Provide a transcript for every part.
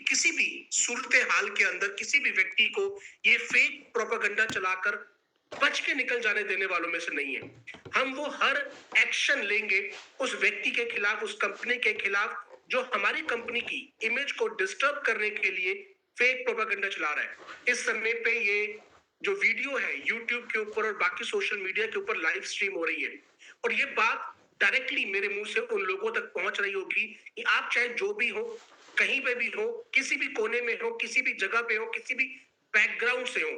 किसी भी सूरत हाल के अंदर किसी भी व्यक्ति को ये फेक प्रोपेगेंडा चलाकर बच के निकल जाने देने वालों में से नहीं है। हम वो हर एक्शन लेंगे उस व्यक्ति के खिलाफ, उस कंपनी के खिलाफ जो हमारी कंपनी की इमेज को डिस्टर्ब करने के लिए फेक प्रोपेगेंडा चला रहा है। इस समय पे ये जो वीडियो है यूट्यूब के ऊपर और बाकी सोशल मीडिया के ऊपर लाइव स्ट्रीम हो रही है और ये बात डायरेक्टली मेरे मुंह से उन लोगों तक पहुंच रही होगी कि आप चाहे जो भी हो, कहीं पे भी हो, किसी भी कोने में हो, किसी भी जगह पे हो, किसी भी बैकग्राउंड से हो,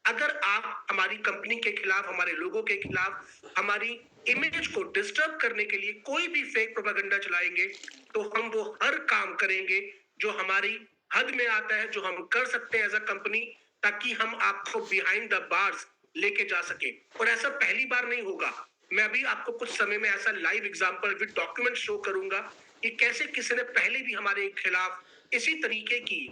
अगर आप हमारी कंपनी के खिलाफ, हमारे लोगों के खिलाफ, हमारी इमेज को डिस्टर्ब करने के लिए कोई भी फेक प्रोपेगेंडा चलाएंगे तो हम वो हर काम करेंगे जो हमारी हद में आता है, जो हम कर सकते हैं एज अ कंपनी, ताकि हम आपको बिहाइंड द बार्स लेके जा सके। और ऐसा पहली बार नहीं होगा। मैं अभी आपको कुछ समय में ऐसा live example with document show करूंगा कि कैसे किसी ने पहले भी हमारे खिलाफ इसी तरीके की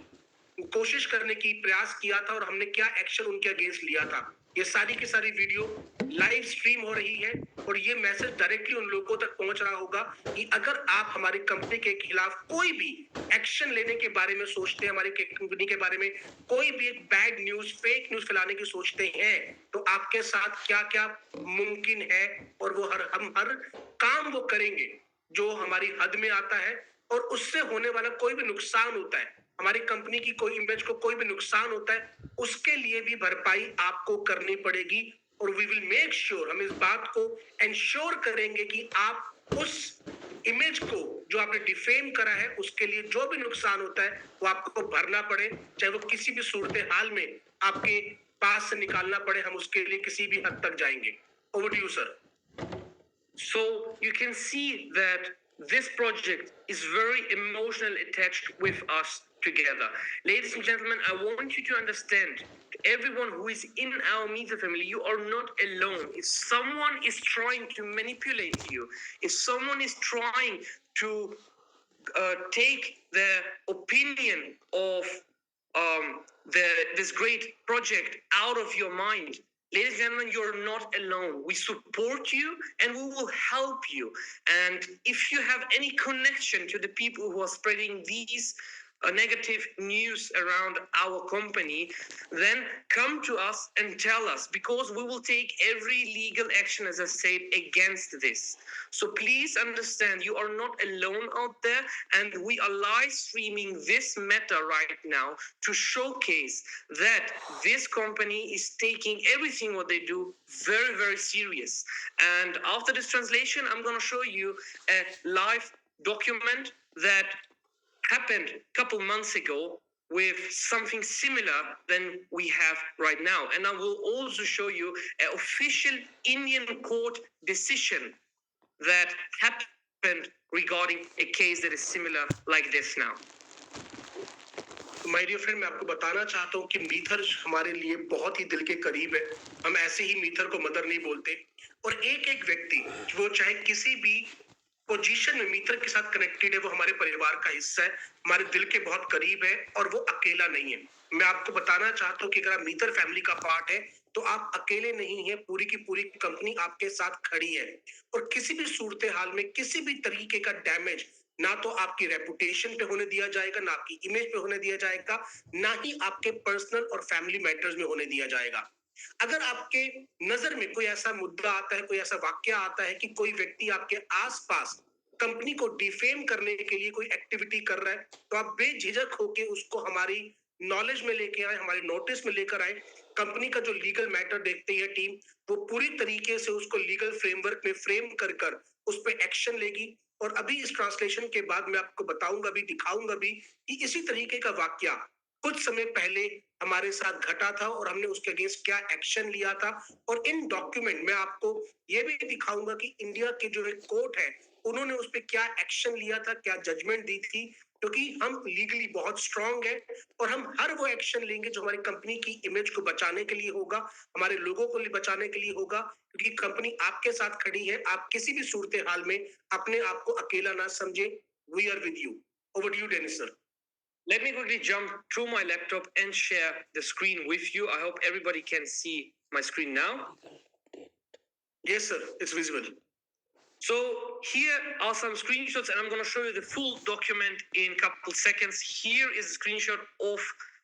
कोशिश करने की प्रयास किया था और हमने क्या एक्शन उनके अगेंस्ट लिया था। ये सारी की सारी वीडियो लाइव स्ट्रीम हो रही है और ये मैसेज डायरेक्टली उन लोगों तक पहुंच रहा होगा कि अगर आप हमारी कंपनी के खिलाफ कोई भी एक्शन लेने के बारे में सोचते हैं, हमारी कंपनी के बारे में कोई भी एक बैड न्यूज, फेक न्यूज फैलाने की सोचते हैं, तो आपके साथ क्या क्या मुमकिन है और वो हम हर काम वो करेंगे जो हमारी हद में आता है और उससे होने वाला कोई भी नुकसान होता है, हमारी कंपनी की कोई इमेज को कोई भी नुकसान होता है, उसके लिए भी भरपाई आपको करनी पड़ेगी। और वी विल मेक श्योर, हम इस बात को इंश्योर करेंगे कि आप उस इमेज को जो आपने डिफेम करा है उसके लिए जो भी नुकसान होता है वो आपको भरना पड़े, चाहे वो किसी भी सूरत हाल में आपके पास से निकालना पड़े, हम उसके लिए किसी भी हद तक जाएंगे। Over to you sir. So you can see that this project is very emotionally attached with us together. Ladies and gentlemen, I want you to understand, everyone who is in our Meter family, you are not alone. If someone is trying to manipulate you, if someone is trying to take the opinion of this great project out of your mind, ladies and gentlemen, you're not alone. We support you and we will help you. And if you have any connection to the people who are spreading these negative news around our company, then come to us and tell us, because we will take every legal action, as I said, against this. So please understand, you are not alone out there, and we are live streaming this matter right now to showcase that this company is taking everything what they do very, very serious. And after this translation, I'm going to show you a live document that happened a couple months ago with something similar than we have right now. And I will also show you an official Indian court decision that happened regarding a case that is similar like this now. My dear friend, मैं आपको बताना चाहता हूँ कि मीथर हमारे लिए बहुत ही दिल के करीब है। हम ऐसे ही मीथर को मदर नहीं बोलते और एक एक व्यक्ति वो चाहे किसी भी पोजीशन में मीथर के साथ कनेक्टेड है, वो हमारे परिवार का हिस्सा है, हमारे दिल के बहुत करीब है और वो अकेला नहीं है। मैं आपको बताना चाहता हूँ कि अगर आप मीथर फैमिली का पार्ट है तो आप अकेले नहीं है, पूरी की पूरी कंपनी आपके साथ खड़ी है और किसी भी सूरत हाल में किसी भी तरीके का डैमेज ना तो आपकी रेपुटेशन पे होने दिया जाएगा, ना आपकी इमेज पे होने दिया जाएगा, ना ही आपके पर्सनल और फैमिली मैटर्स में होने दिया जाएगा। अगर आपके नजर में कोई ऐसा मुद्दा आता है, कोई ऐसा वाक्य आता है कि कोई व्यक्ति आपके आसपास कंपनी को डिफेम करने के लिए कोई एक्टिविटी कर रहा है, तो आप बेझिझक होके उसको हमारी नॉलेज में लेके आए, हमारे नोटिस में लेकर आए। कंपनी का जो लीगल मैटर देखती है टीम, वो पूरी तरीके से उसको लीगल फ्रेमवर्क में फ्रेम कर उस पर एक्शन लेगी। और अभी इस ट्रांसलेशन के बाद मैं आपको बताऊंगा भी, दिखाऊंगा भी कि इसी तरीके का वाक्य कुछ समय पहले हमारे साथ घटा था और हमने उसके अगेंस्ट क्या एक्शन लिया था। और इन डॉक्यूमेंट में आपको ये भी दिखाऊंगा कि इंडिया के जो एक कोर्ट है उन्होंने उस पर क्या एक्शन लिया था, क्या जजमेंट दी थी, क्योंकि हम लीगली बहुत स्ट्रांग है और हम हर वो एक्शन लेंगे जो हमारी कंपनी की इमेज को बचाने के लिए होगा, हमारे लोगों को बचाने के लिए होगा, क्योंकि कंपनी आपके साथ खड़ी है। आप किसी भी सूरत हाल में अपने आप को अकेला ना समझे। We are with you. Over to you Dennis sir. Let me quickly jump through my laptop and share the screen with you. I hope everybody can see my screen now. Yes, sir. It's visible. So here are some screenshots, and I'm going to show you the full document in a couple seconds. Here is a screenshot of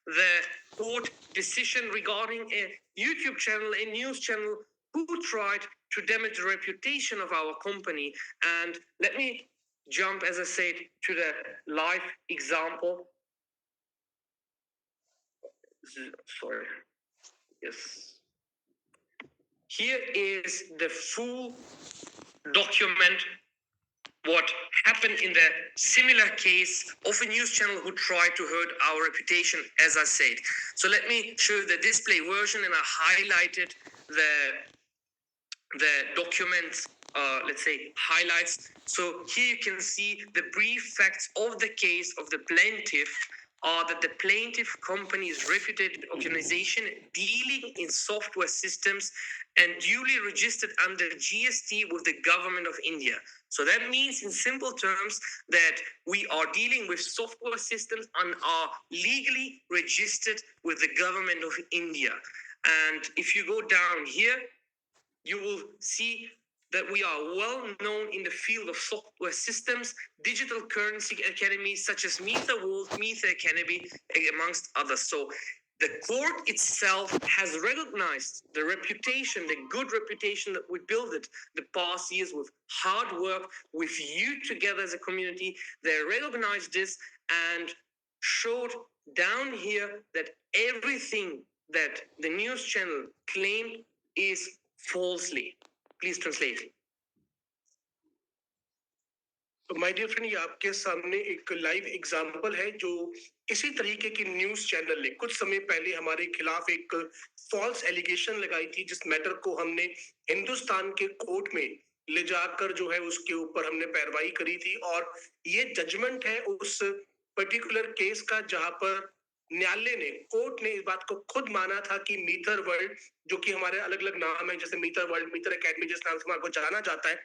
the court decision regarding a YouTube channel, a news channel, who tried to damage the reputation of our company. And let me jump, as I said, to the live example. Sorry. Yes. Here is the full document what happened in the similar case of a news channel who tried to hurt our reputation, as I said. So let me show you the display version, and I highlighted the documents, let's say highlights. So here you can see the brief facts of the case of the plaintiff are that the plaintiff company is reputed organization dealing in software systems and duly registered under GST with the government of India. So that means in simple terms that we are dealing with software systems and are legally registered with the government of India. And if you go down here, you will see that we are well known in the field of software systems, digital currency academies such as Meta World, Meta Academy, amongst others. So the court itself has recognized the reputation, the good reputation that we built it the past years with hard work, with you together as a community. They recognized this and showed down here that everything that the news channel claimed is falsely. Please translate. तो my dear friend, ये आपके सामने एक live example है जो इसी तरीके की न्यूज चैनल ने कुछ समय पहले हमारे खिलाफ एक फॉल्स एलिगेशन लगाई थी, जिस मैटर को हमने हिंदुस्तान के कोर्ट में ले जाकर जो है उसके ऊपर हमने पैरवाई करी थी। और ये जजमेंट है उस पर्टिकुलर केस का जहां पर न्यायालय ने, कोर्ट ने इस बात को खुद माना था कि मीटर वर्ल्ड, जो कि हमारे अलग अलग नाम है जैसे मीटर वर्ल्ड, मीटर एकेडमी जिस नाम से हमारे को जाना जाता है,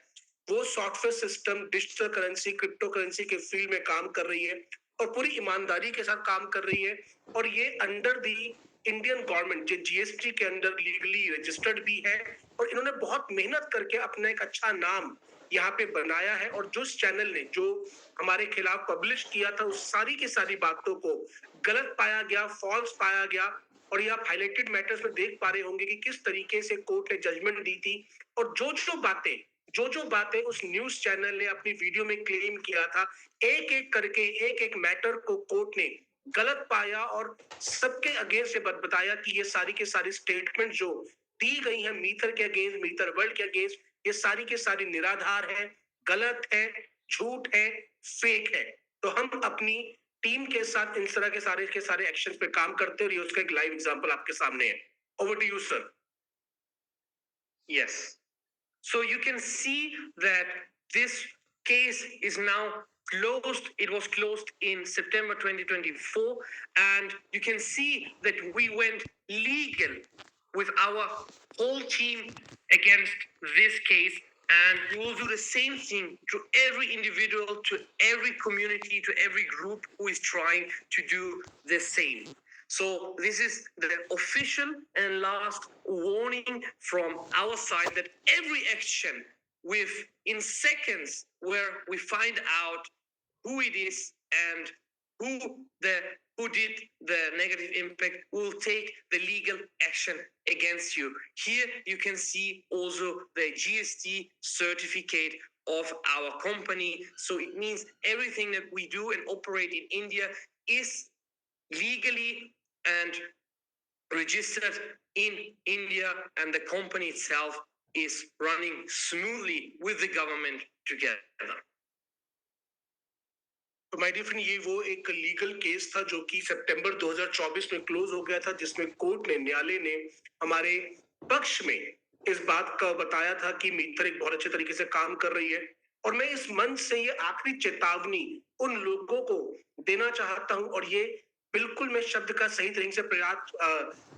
वो software system digital currency, crypto currency के फील्ड में काम कर रही है और पूरी ईमानदारी के साथ काम कर रही है। और ये अंडर दी इंडियन गवर्नमेंट, जो जीएसटी के अंडर लीगली रजिस्टर्ड भी है। और इन्होंने बहुत मेहनत करके अपना एक अच्छा नाम यहाँ पे बनाया है। और जो चैनल ने जो हमारे खिलाफ पब्लिश किया था, उस सारी की सारी बातों को गलत पाया गया, फॉल्स पाया गया। और ये आप हाईलाइटेड मैटर्स में देख पा रहे होंगे कि किस तरीके से कोर्ट ने जजमेंट दी थी। और जो बातें उस न्यूज चैनल ने अपनी वीडियो में क्लेम किया था, एक एक करके एक एक मैटर को कोर्ट ने गलत पाया और सबके अगेंस्ट से बताया कि ये सारी के सारी स्टेटमेंट जो दी गई है मीटर के अगेंस्ट, मीटर वर्ल्ड के अगेंस्ट, ये सारी के सारी निराधार है, गलत है, झूठ है, फेक है। तो हम अपनी टीम के साथ इन तरह के सारे एक्शंस पे काम करते हैं और ये उसका एक लाइव एग्जांपल आपके सामने है। Over to you sir. Yes. So you can see that this case is now closed. It was closed in September 2024. And you can see that we went legal with our whole team against this case. And we will do the same thing to every individual, to every community, to every group who is trying to do the same. So this is the official and last warning from our side that every action in seconds where we find out who it is and who did the negative impact, will take the legal action against you. Here you can see also the GST certificate of our company. So it means everything that we do and operate in India is legally and registered in India, and the company itself is running smoothly with the government together. तो my dear friend, ये वो एक legal case था जो कि सितंबर 2024 में close हो गया था, जिसमें कोर्ट ने, न्यायालय ने हमारे पक्ष में इस बात का बताया था कि मीटर एक बहुत अच्छे तरीके से काम कर रही है। और मैं इस मंच से ये आखिरी चेतावनी उन लोगों को देना चाहता हूं, और ये बिल्कुल मैं शब्द का सही तरीके से प्रयास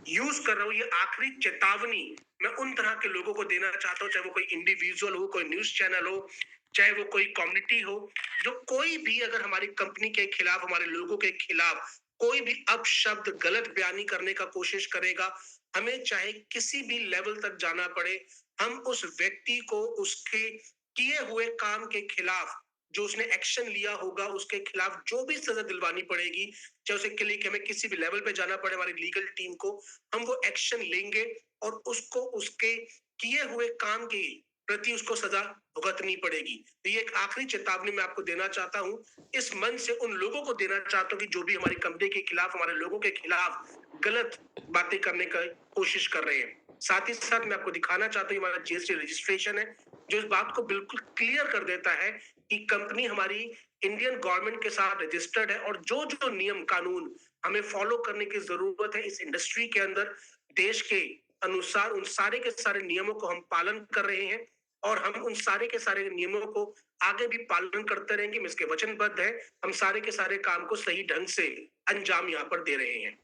यूज कर रहा हूं। ये आखिरी चेतावनी मैं उन तरह के लोगों को देना चाहता हूं, चाहे वो कोई इंडिविजुअल हो, कोई न्यूज चैनल हो, चाहे वो कोई कम्युनिटी हो, जो कोई भी अगर हमारी कंपनी के खिलाफ, हमारे लोगों के खिलाफ कोई भी अपशब्द, गलत बयानी करने का कोशिश करेगा, हमें चाहे किसी भी लेवल तक जाना पड़े, हम उस व्यक्ति को उसके किए हुए काम के खिलाफ जो उसने एक्शन लिया होगा उसके खिलाफ जो भी सजा दिलवानी पड़ेगी, चाहे उसे के लिए कि हमें किसी भी लेवल पे जाना पड़े हमारी लीगल टीम को, हम वो एक्शन लेंगे और उसको उसके किए हुए काम के प्रति उसको सजा भुगतनी पड़ेगी। तो ये एक आखिरी चेतावनी मैं आपको देना चाहता हूँ। इस मन से उन लोगों को देना चाहता हूँ कि जो भी हमारी कंपनी के खिलाफ, हमारे लोगों के खिलाफ गलत बातें करने का कोशिश कर रहे हैं। साथ ही साथ मैं आपको दिखाना चाहता हूँ हमारा जीएसटी रजिस्ट्रेशन है, जो इस बात को बिल्कुल क्लियर कर देता है कि कंपनी हमारी इंडियन गवर्नमेंट के साथ रजिस्टर्ड है और जो जो नियम कानून हमें फॉलो करने की जरूरत है इस इंडस्ट्री के अंदर, देश के अनुसार उन सारे के सारे नियमों को हम पालन कर रहे हैं और हम उन सारे के सारे नियमों को आगे भी पालन करते रहेंगे। हम इसके वचनबद्ध है, हम सारे के सारे काम को सही ढंग से अंजाम यहाँ पर दे रहे हैं।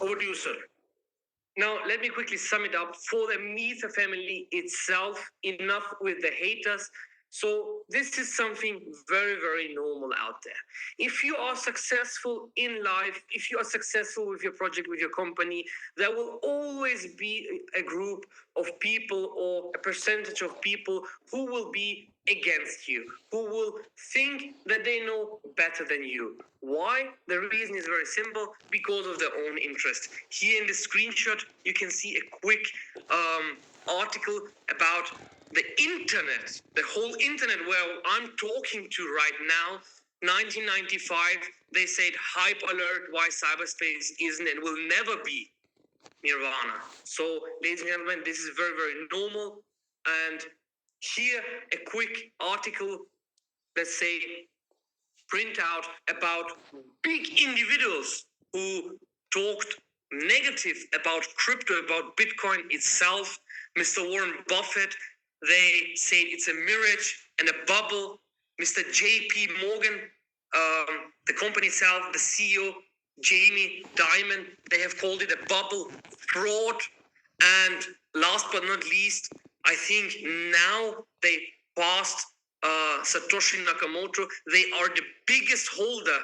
Over to you sir. Now, let me quickly sum it up. For the Meetha family itself, enough with the haters. So, this is something very, very normal out there. If you are successful in life, if you are successful with your project, with your company, there will always be a group of people or a percentage of people who will be against you, who will think that they know better than you. Why? The reason is very simple, because of their own interest. Here in the screenshot, you can see a quick article about the internet, the whole internet where I'm talking to right now. 1995, they said hype alert why cyberspace isn't and will never be nirvana. So, ladies and gentlemen, this is very, very normal. And here, a quick article, let's say, print out about big individuals who talked negative about crypto, about Bitcoin itself. Mr. Warren Buffett, they say it's a mirage and a bubble. Mr. JP Morgan, the company itself, the CEO, Jamie Dimon, they have called it a bubble, fraud. And last but not least, I think now they passed Satoshi Nakamoto. They are the biggest holder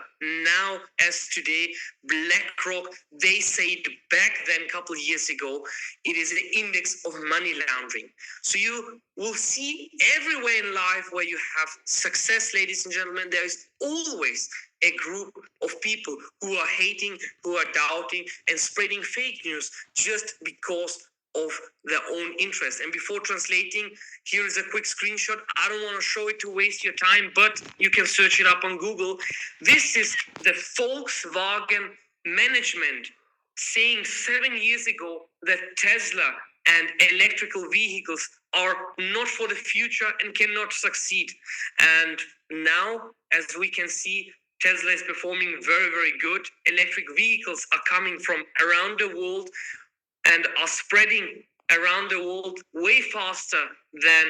now as today. BlackRock, they said back then a couple of years ago, it is an index of money laundering. So you will see everywhere in life where you have success, ladies and gentlemen, there is always a group of people who are hating, who are doubting, and spreading fake news just because of their own interest. And before translating, here is a quick screenshot. I don't want to show it to waste your time, but you can search it up on Google. This is the Volkswagen management saying 7 years ago that Tesla and electrical vehicles are not for the future and cannot succeed. And now, as we can see, Tesla is performing very, very good. Electric vehicles are coming from around the world and are spreading around the world way faster than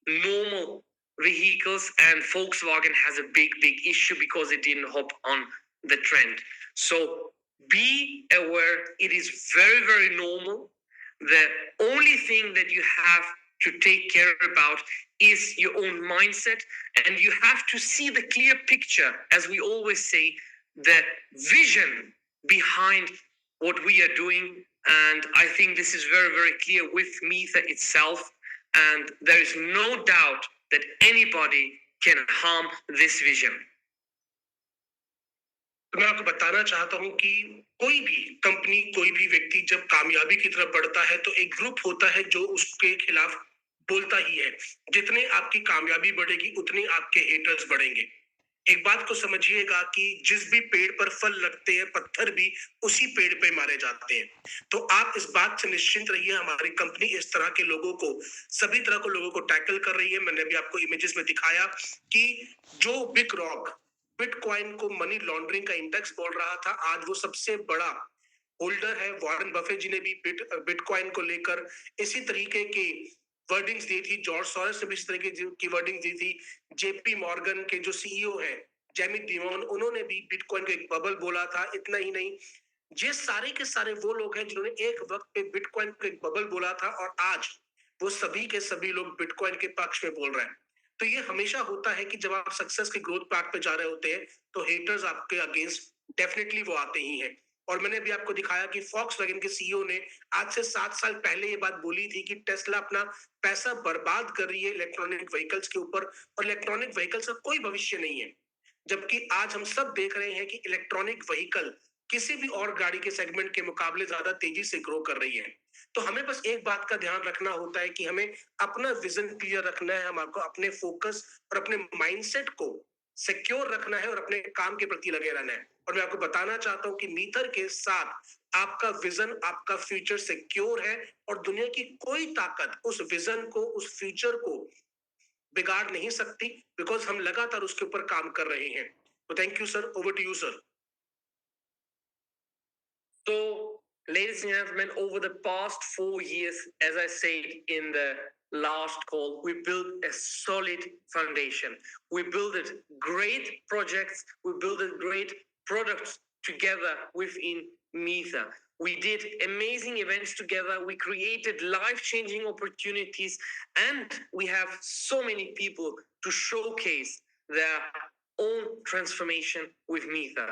normal vehicles. And Volkswagen has a big, big issue because it didn't hop on the trend. So be aware, it is very, very normal. The only thing that you have to take care about is your own mindset, and you have to see the clear picture, as we always say, the vision behind what we are doing. And I think this is very, very clear with Meetha itself, and there is no doubt that anybody can harm this vision. तो मैं आपको बताना चाहता हूं कि कोई भी company, कोई भी व्यक्ति जब कामयाबी की तरफ बढ़ता है तो एक ग्रुप होता है जो उसके खिलाफ बोलता ही है। जितने आपकी कामयाबी बढ़ेगी उतने आपके हेटर्स बढ़ेंगे। एक बात को समझिएगा कि जिस भी पेड़ पर फल लगते हैं, पत्थर भी उसी पेड़ पे मारे जाते हैं। तो आप इस बात से निश्चिंत रहिए, हमारी कंपनी इस तरह के लोगों को, सभी तरह के लोगों को टैकल कर रही है। मैंने अभी आपको इमेजेस में दिखाया कि जो बिग रॉक बिटकॉइन को मनी लॉन्ड्रिंग का इंडेक्स बोल रहा था, आज वो सबसे बड़ा होल्डर है। वॉरेन बफेट जी ने भी बिटकॉइन को लेकर इसी तरीके की वर्डिंग्स दी थी। जॉर्ज सोरोस ने भी इस तरीके की वर्डिंग्स दी थी। जेपी मॉर्गन के जो सीईओ है जेमी डिमॉन, उन्होंने भी बिटकॉइन को एक बबल बोला था। इतना ही नहीं, ये सारे के सारे वो लोग हैं जिन्होंने एक वक्त पे बिटकॉइन को एक बबल बोला था और आज वो सभी के सभी लोग बिटकॉइन के पक्ष में बोल रहे हैं। तो ये हमेशा होता है कि जब आप सक्सेस के ग्रोथ पैथ पे जा रहे होते हैं तो हेटर्स आपके अगेंस्ट डेफिनेटली वो आते ही हैं। और मैंने अभी आपको दिखाया कि Volkswagen के सीईओ ने आज से 7 साल पहले ये बात बोली थी कि टेस्ला अपना पैसा बर्बाद कर रही है इलेक्ट्रॉनिक व्हीकल्स के ऊपर और इलेक्ट्रॉनिक व्हीकल्स का कोई भविष्य नहीं है। जबकि आज हम सब देख रहे हैं कि इलेक्ट्रॉनिक व्हीकल किसी भी और गाड़ी के सेगमेंट के मुकाबले ज्यादा तेजी से ग्रो कर रही है। तो हमें बस एक बात का ध्यान रखना होता है कि हमें अपना विजन क्लियर रखना है, हमको अपने फोकस और अपने माइंडसेट को सिक्योर रखना है और अपने काम के प्रति लगे रहना है। और मैं आपको बताना चाहता हूं कि मीथर के साथ आपका विजन, आपका फ्यूचर सिक्योर है और दुनिया की कोई ताकत उस विजन को, उस फ्यूचर को बिगाड़ नहीं सकती, बिकॉज हम लगातार उसके ऊपर काम कर रहे हैं। तो thank you sir, over to you sir. So, ladies and gentlemen, over the past 4 years, as I said in the last call, we built a solid foundation. We built great projects, we built great products together within Meetha. We did amazing events together. We created life-changing opportunities, and we have so many people to showcase their own transformation with Meetha.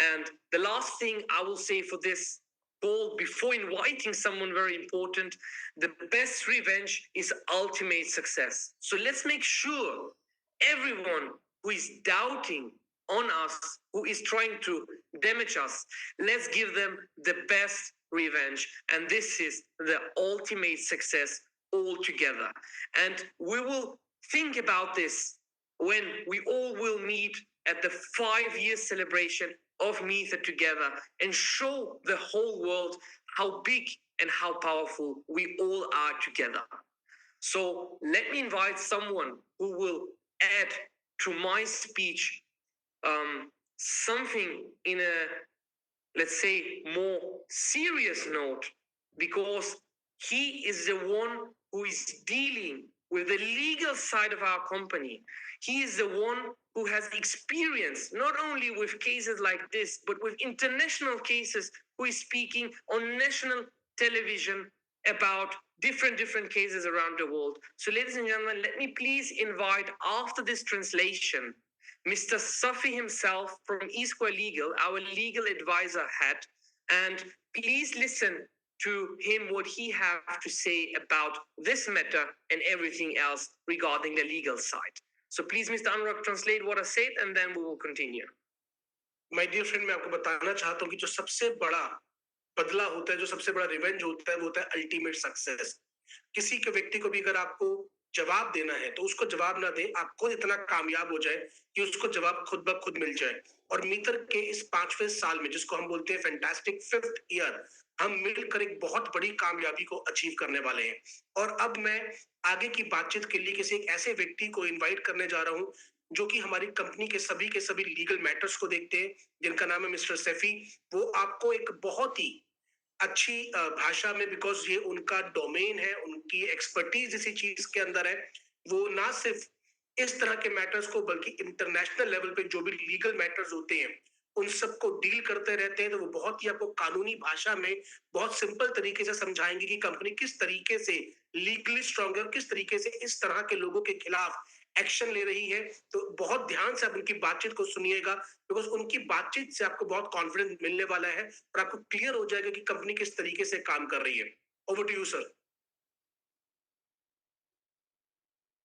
And the last thing I will say for this call before inviting someone very important, the best revenge is ultimate success. So let's make sure everyone who is doubting on us, who is trying to damage us, let's give them the best revenge. And this is the ultimate success altogether. And we will think about this when we all will meet at the 5-year celebration of Meetha together and show the whole world how big and how powerful we all are together. So let me invite someone who will add to my speech something in a, let's say, more serious note, because he is the one who is dealing with the legal side of our company. He is the one who has experience not only with cases like this, but with international cases, who is speaking on national television about different cases around the world. So ladies and gentlemen, let me please invite, after this translation, Mr. Safi himself from eSquare Legal, our legal advisor had, and please listen to him what he has to say about this matter and everything else regarding the legal side. So please, Mr. Anurag, translate what I said and then we will continue. My dear friend, मैं आपको बताना चाहता हूँ कि जो सबसे बड़ा बदला होता है, जो सबसे बड़ा रिवेंज होता है, वो होता है अल्टीमेट सक्सेस। किसी के व्यक्ति को भी अगर आपको जवाब देना है तो उसको जवाब ना दे, आप खुद इतना कामयाब हो जाए कि उसको जवाब खुद ब खुद मिल जाए। और मीतर के इस 5वें साल में, जिसको हम बोलते हैं फैंटास्टिक 5th ईयर, हम मिलकर एक बहुत बड़ी कामयाबी को अचीव करने वाले हैं। और अब मैं आगे की बातचीत के लिए किसी एक ऐसे व्यक्ति को इनवाइट करने जा रहा हूं जो कि हमारी कंपनी के सभी लीगल मैटर्स को देखते हैं, जिनका नाम है मिस्टर सैफी। वो आपको एक बहुत ही अच्छी भाषा में, बिकॉज ये उनका डोमेन है, उनकी एक्सपर्टीज इसी चीज के अंदर है, वो ना सिर्फ इस तरह के मैटर्स को बल्कि इंटरनेशनल लेवल पे जो भी लीगल मैटर्स होते हैं उन सबको डील करते रहते हैं। तो वो बहुत ही आपको कानूनी भाषा में बहुत सिंपल तरीके से समझाएंगे कि कंपनी किस तरीके से लीगली स्ट्रांग है और किस तरीके से इस तरह के लोगों के खिलाफ एक्शन ले रही है। तो बहुत ध्यान से आप उनकी बातचीत को सुनिएगा, बिकॉज उनकी बातचीत से आपको बहुत कॉन्फिडेंस मिलने वाला है और आपको क्लियर हो जाएगा कि कंपनी किस तरीके से काम कर रही है। Over to you sir.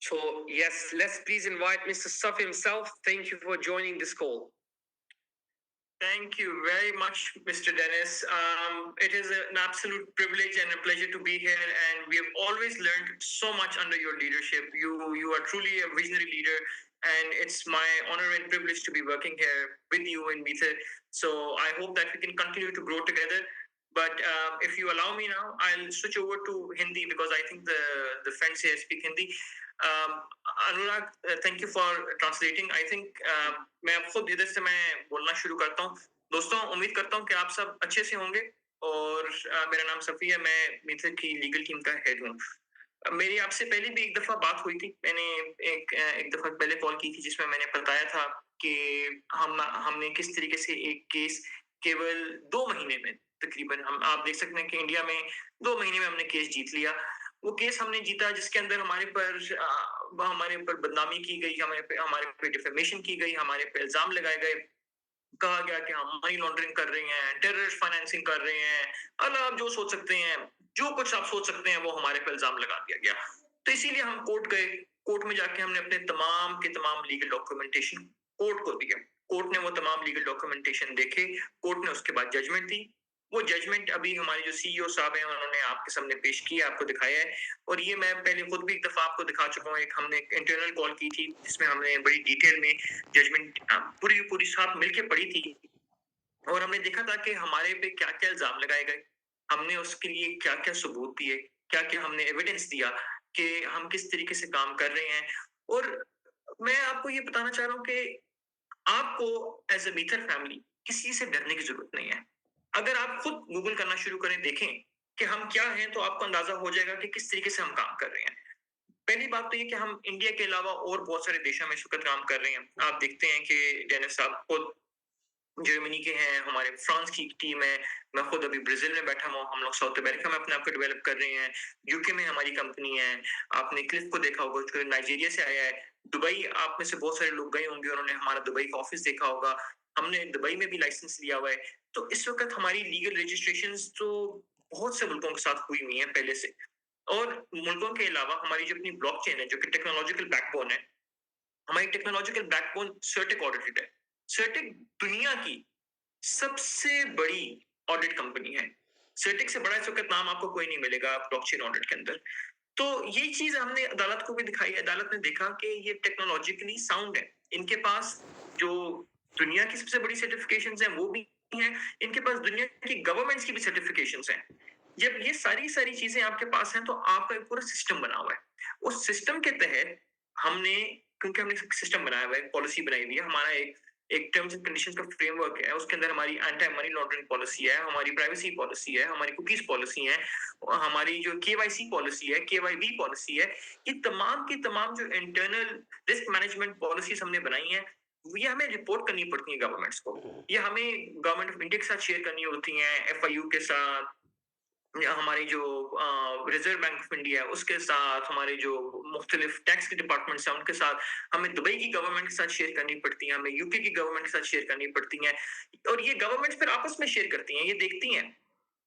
So yes, let's please invite Mr. Safi himself. Thank you for joining this call. Thank you very much, Mr. Dennis. It is an absolute privilege and a pleasure to be here, and we have always learned so much under your leadership. You are truly a visionary leader, and it's my honor and privilege to be working here with you in Meetha. So I hope that we can continue to grow together. But if you allow me now, I'll switch over to Hindi because I think the friends here speak Hindi. Anurag, thank you for translating. I think मैं खुद इधर से मैं बोलना शुरू करता हूँ। दोस्तों, उम्मीद करता हूँ कि आप सब अच्छे से होंगे और मेरा नाम सफ़ी है, मैं मीथर की लीगल टीम का हेड हूँ। मेरी आपसे पहले भी एक दफ़ा बात हुई थी। मैंने एक दफ़ा पहले कॉल की थी जिसमें मैंने बताया था कि हमने किस तरीके से एक केस केवल 2 महीने में तकरीबन, आप देख सकते हैं कि इंडिया में 2 महीने में हमने केस जीत लिया। वो केस हमने जीता जिसके अंदर हमारे ऊपर बदनामी की गई, हमारे पे डिफेमेशन की गई, हमारे पे इल्जाम लगाए गए कहा गया कि हम मनी लॉन्ड्रिंग कर रहे हैं, टेररिस्ट फाइनेंसिंग कर रहे हैं, अल्लाह आप जो सोच सकते हैं, जो कुछ आप सोच सकते हैं वो हमारे पे इल्जाम लगा दिया गया। तो इसीलिए हम कोर्ट गए, कोर्ट में जाके हमने अपने तमाम के तमाम लीगल डॉक्यूमेंटेशन कोर्ट को दिया। कोर्ट ने वो तमाम लीगल डॉक्यूमेंटेशन देखे, कोर्ट ने उसके बाद जजमेंट दी। वो जजमेंट अभी हमारे जो सीईओ साहब हैं उन्होंने आपके सामने पेश किया, आपको दिखाया है और ये मैं पहले खुद भी एक दफा आपको दिखा चुका हूँ। एक हमने इंटरनल कॉल की थी जिसमें हमने बड़ी डिटेल में जजमेंट पूरी पूरी साथ मिलके पढ़ी थी और हमने देखा था कि हमारे पे क्या-क्या इल्ज़ाम लगाए गए। हमने उसके लिए क्या-क्या सबूत दिए, क्या-क्या हमने एविडेंस दिया कि हम किस तरीके से काम कर रहे हैं। और मैं आपको ये बताना चाह रहा हूँ कि आपको एज़ अ मीथर फैमिली किसी से डरने की ज़रूरत नहीं है। अगर आप खुद गूगल करना शुरू करें, देखें कि हम क्या हैं, तो आपको अंदाज़ा हो जाएगा कि किस तरीके से हम काम कर रहे हैं। पहली बात तो ये कि हम इंडिया के अलावा और बहुत सारे देशों में इस वक़्त काम कर रहे हैं। आप देखते हैं कि डेनिस साहब खुद जर्मनी के हैं, हमारे फ्रांस की टीम है, मैं खुद अभी ब्राज़ील में बैठा हुआ हूँ, हम लोग साउथ अमेरिका में अपने आप को डेवलप कर रहे हैं, यूके में हमारी कंपनी है, आपने क्लिफ को देखा होगा जो नाइजीरिया से आया है, दुबई आप में से बहुत सारे लोग गए होंगे, उन्होंने हमारा दुबई का ऑफिस देखा होगा, हमने दुबई में भी लाइसेंस लिया हुआ है। तो इस वक़्त हमारी लीगल रजिस्ट्रेशंस तो बहुत से मुल्कों के साथ हुई हुई हैं पहले से। और मुल्कों के अलावा हमारी जो अपनी ब्लॉकचेन है, जो कि टेक्नोलॉजिकल बैकबोन है, हमारी टेक्नोलॉजिकल बैकबोन सर्टिक ऑडिटेड है। सर्टिक दुनिया की सबसे बड़ी ऑडिट कंपनी है। सर्टिक से बड़ा इस वक्त नाम आपको कोई नहीं मिलेगा ब्लॉकचेन ऑडिट के अंदर। तो ये चीज हमने अदालत को भी दिखाई, अदालत ने देखा कि ये टेक्नोलॉजिकली साउंड है। इनके पास जो दुनिया की सबसे बड़ी सर्टिफिकेशंस हैं वो भी हैं, इनके पास दुनिया की गवर्नमेंट्स की भी सर्टिफिकेशंस हैं। जब ये सारी सारी चीजें आपके पास हैं तो आपका एक पूरा सिस्टम बना हुआ है। उस सिस्टम के तहत हमने, क्योंकि हमने सिस्टम बनाया हुआ है, पॉलिसी बनाई हुई है, हमारा एक टर्म्स एंड कंडीशंस का फ्रेमवर्क है, उसके अंदर हमारी एंटी मनी लॉन्ड्रिंग पॉलिसी है, हमारी प्राइवेसी पॉलिसी है, हमारी कुकीज पॉलिसी है, हमारी जो केवाईसी पॉलिसी है, केवाईबी पॉलिसी है। ये तमाम की तमाम जो इंटरनल रिस्क मैनेजमेंट पॉलिसीज हमने बनाई हैं, ये हमें रिपोर्ट करनी पड़ती है गवर्नमेंट्स को। ये हमें गवर्नमेंट ऑफ इंडिया के साथ शेयर करनी होती हैं, एफआईयू के साथ, हमारी जो रिजर्व बैंक ऑफ इंडिया है उसके साथ, हमारे जो मुख्तलिफ टैक्स के डिपार्टमेंट्स हैं उनके साथ, हमें दुबई की गवर्नमेंट के साथ शेयर करनी पड़ती है, हमें यूके की गवर्नमेंट के साथ शेयर करनी पड़ती हैं। और ये गवर्नमेंट्स फिर आपस में शेयर करती हैं, ये देखती हैं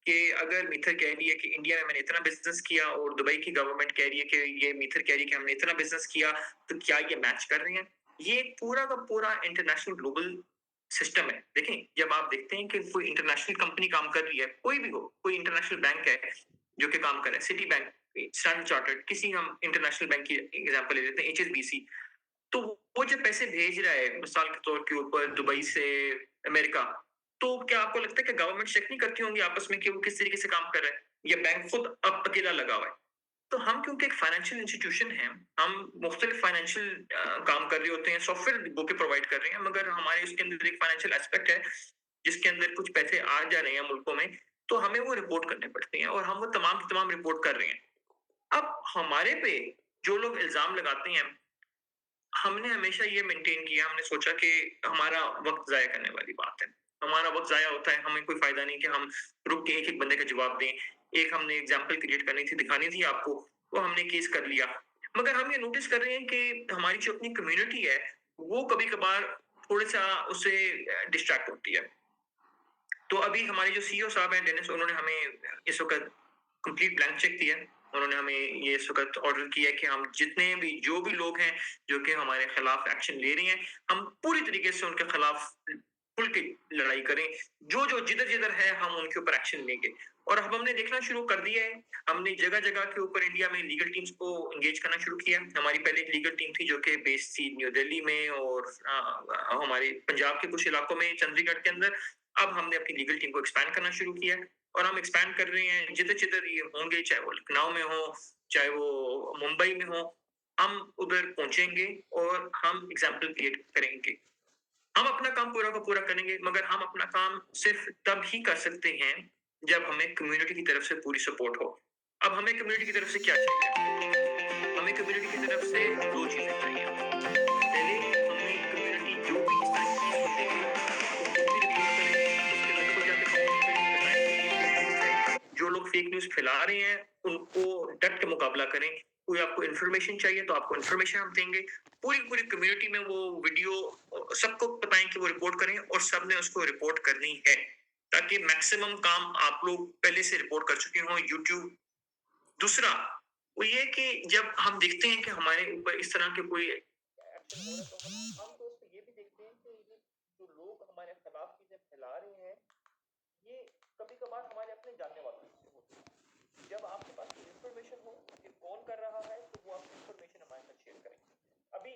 कि अगर मीथर कह रही है कि इंडिया में मैंने इतना बिजनेस किया और दुबई की गवर्नमेंट कह रही है कि ये मीथर कह रही है कि हमने इतना बिजनेस किया, तो क्या ये मैच कर रहे हैं? ये एक पूरा का पूरा इंटरनेशनल ग्लोबल सिस्टम है। देखें, जब आप देखते हैं कि कोई इंटरनेशनल कंपनी काम कर रही है, कोई भी हो, कोई इंटरनेशनल बैंक है जो कि काम कर रहा है, सिटी बैंक, स्टैंडर्ड चार्टर्ड, किसी हम इंटरनेशनल बैंक की एग्जांपल ले लेते हैं, एचएसबीसी, तो वो जब पैसे भेज रहा है मिसाल के तौर के ऊपर दुबई से अमेरिका, तो क्या आपको लगता है कि गवर्नमेंट चेक नहीं करती होंगी आपस में कि वो किस तरीके से काम कर रहा है, या बैंक खुद अब अकेला लगा हुआ है? तो हम क्योंकि एक फाइनेंशियल इंस्टीट्यूशन है, हम मुख्तलिफ फाइनेंशियल काम कर रहे होते हैं, सॉफ्टवेयर बुकें प्रोवाइड कर रहे हैं, मगर हमारे उसके अंदर एक फाइनेंशियल एस्पेक्ट है जिसके अंदर कुछ पैसे आ जा रहे हैं मुल्कों में, तो हमें वो रिपोर्ट करने पड़ते हैं और हम वो तमाम की तमाम रिपोर्ट कर रहे हैं। अब हमारे पे जो लोग इल्जाम लगाते हैं, हमने हमेशा ये मेंटेन किया, हमने सोचा कि हमारा वक्त जाया करने वाली बात है, हमारा वक्त जाया होता है, हमें कोई फायदा नहीं कि हम रुक के एक एक बंदे का जवाब दें। एक हमने एग्जाम्पल क्रिएट करनी थी, दिखानी थी आपको, वो हमने केस कर लिया। मगर हम ये नोटिस कर रहे हैं कि हमारी जो अपनी कम्युनिटी है वो कभी कभार थोड़ा सा उससे डिस्ट्रैक्ट होती है। तो अभी हमारे जो सीईओ साहब हैं डेनिस, उन्होंने हमें इस वक्त कंप्लीट ब्लैंक चेक दिया है। उन्होंने हमें ये इस वक्त ऑर्डर किया कि हम जितने भी जो भी लोग हैं जो कि हमारे खिलाफ एक्शन ले रहे हैं, हम पूरी तरीके से उनके खिलाफ खुल के लड़ाई करें। जो जो जिधर जिधर है हम उनके ऊपर एक्शन लेंगे। और अब हमने देखना शुरू कर दिया है, हमने जगह जगह के ऊपर इंडिया में लीगल टीम्स को एंगेज करना शुरू किया। हमारी पहले एक लीगल टीम थी जो कि बेस्ड थी न्यू दिल्ली में और हमारे पंजाब के कुछ इलाकों में, चंडीगढ़ के अंदर। अब हमने अपनी लीगल टीम को एक्सपैंड करना शुरू किया है और हम एक्सपैंड कर रहे हैं जिधर जिधर ये होंगे, चाहे वो लखनऊ में हो, चाहे वो मुंबई में हो, हम उधर पहुंचेंगे और हम एग्जाम्पल क्रिएट करेंगे। हम अपना काम पूरा का पूरा करेंगे, मगर हम अपना काम सिर्फ तब ही कर सकते हैं जब हमें कम्युनिटी की तरफ से पूरी सपोर्ट हो। अब हमें कम्युनिटी की तरफ से क्या चाहिए? हमें कम्युनिटी की तरफ से दो चीजें चाहिए। पहले हमें कम्युनिटी जो भी इस तरह की चीज को देखे, उसको भी रिपोर्ट करें, उसके बाद खुद जाके कम्युनिटी में बताएं कि ये फेक न्यूज़ है। जो लोग फेक न्यूज़ फैला रहे हैं उनको डट के मुकाबला करें, कोई आपको इन्फॉर्मेशन चाहिए तो आपको इन्फॉर्मेशन हम देंगे। पूरी कम्युनिटी में वो वीडियो सबको बताएं कि वो रिपोर्ट करें और सबने उसको रिपोर्ट करनी है, ताकि मैक्सिमम काम आप लोग पहले से रिपोर्ट कर चुके हों यूट्यूब। दूसरा वो ये कि जब हम देखते हैं कि हमारे ऊपर इस तरह के कोई एक्शन हो रहा है तो हम आमतौर पर ये भी देखते हैं कि ये जो लोग हमारे खिलाफ चीजें फैला रहे हैं ये कभी कभार हमारे अपने जानने वालों से होते हैं। जब आपके पास इंफॉर्मेशन हो कि कौन कर रहा है तो वो आप इंफॉर्मेशन हमारे साथ शेयर करें। अभी